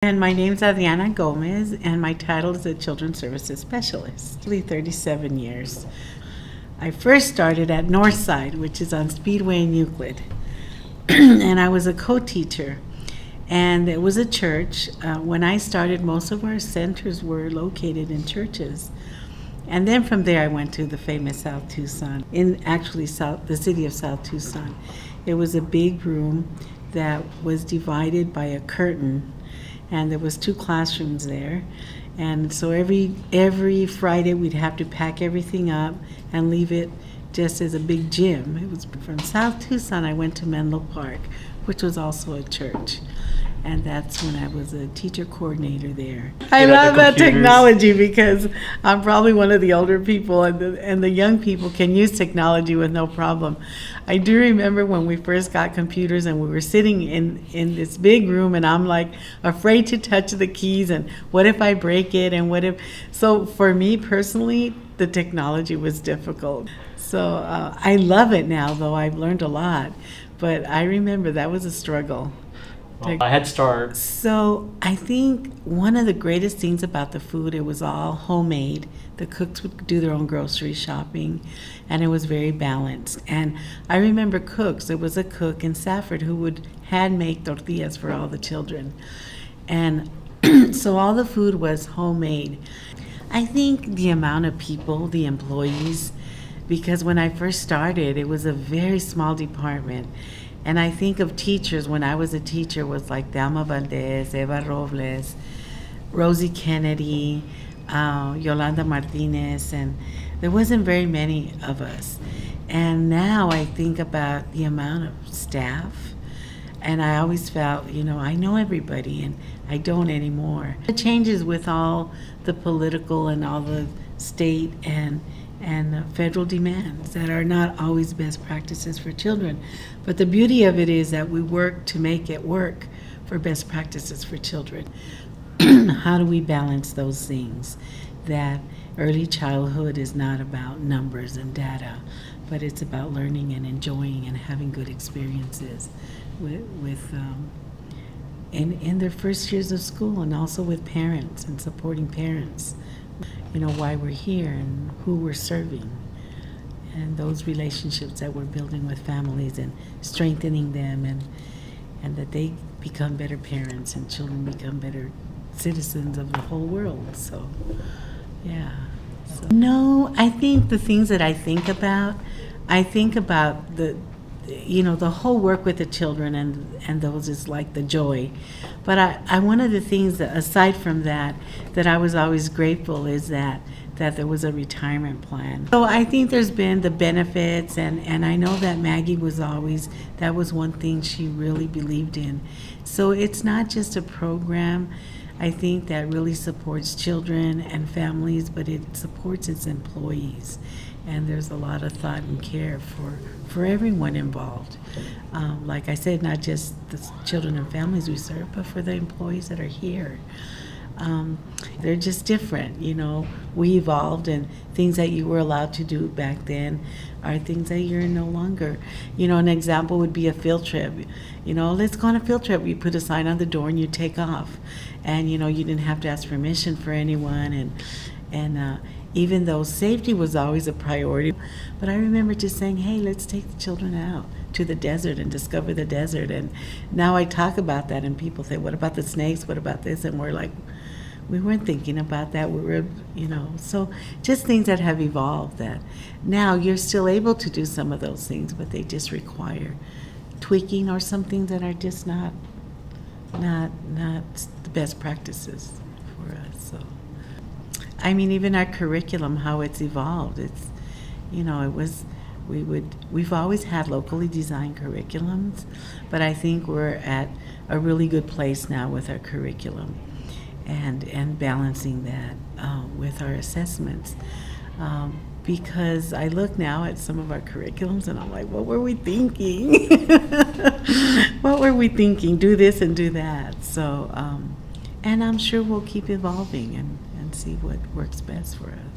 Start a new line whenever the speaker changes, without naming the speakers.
And my name's Adriana Gomez, and my title is a Children's Services Specialist. Actually, 37 years. I first started at Northside, which is on Speedway in Euclid, and I was a co-teacher. And it was a church. When I started, most of our centers were located in churches. And then from there, I went to the famous South Tucson, the city of South Tucson. It was a big room that was divided by a curtain, and there was 2 classrooms there. And so every Friday we'd have to pack everything up and leave it just as a big gym. It was from South Tucson. I went to Menlo Park, which was also a church. And that's when I was a teacher coordinator there. I love that technology because I'm probably one of the older people, and the young people can use technology with no problem. I do remember when we first got computers and we were sitting in this big room, and I'm like afraid to touch the keys, and what if I break it, and what if... So for me personally, the technology was difficult. So I love it now, though I've learned a lot. But I remember that was a struggle.
Well, a head start.
So I think one of the greatest things about the food, it was all homemade. The cooks would do their own grocery shopping, and it was very balanced. And I remember cooks. There was a cook in Safford who would hand make tortillas for all the children. And so all the food was homemade. I think the amount of people, the employees, because when I first started, it was a very small department. And I think of teachers, when I was a teacher, was like Thelma Valdez, Eva Robles, Rosie Kennedy, Yolanda Martinez, and there wasn't very many of us. And now I think about the amount of staff, and I always felt, I know everybody, and I don't anymore. It changes with all the political and all the state and federal demands that are not always best practices for children. But the beauty of it is that we work to make it work for best practices for children. How do we balance those things? That early childhood is not about numbers and data, but it's about learning and enjoying and having good experiences in their first years of school, and also with parents and supporting parents. Why we're here and who we're serving, and those relationships that we're building with families and strengthening them, and that they become better parents and children become better citizens of the whole world. So, yeah. No, I think the things that I think about the whole work with the children, and those is like the joy. But I one of the things that, aside from that I was always grateful, is that there was a retirement plan. So I think there's been the benefits, and I know that Maggie that was one thing she really believed in. So it's not just a program, I think, that really supports children and families, but it supports its employees. And there's a lot of thought and care for everyone involved. Like I said, not just the children and families we serve, but for the employees that are here. They're just different, We evolved, and things that you were allowed to do back then are things that you're no longer. An example would be a field trip. Let's go on a field trip. You put a sign on the door and you take off. And, you didn't have to ask permission for anyone. And even though safety was always a priority, but I remember just saying, hey, let's take the children out to the desert and discover the desert. And now I talk about that, and people say, what about the snakes? What about this? And we're like, we weren't thinking about that. We were, so just things that have evolved, that now you're still able to do some of those things, but they just require tweaking, or some things that are just not the best practices for us. So, I mean, even our curriculum, how it's evolved, we've always had locally designed curriculums, but I think we're at a really good place now with our curriculum and balancing that with our assessments. Because I look now at some of our curriculums and I'm like, what were we thinking? What were we thinking? Do this and do that. So, and I'm sure we'll keep evolving and see what works best for us.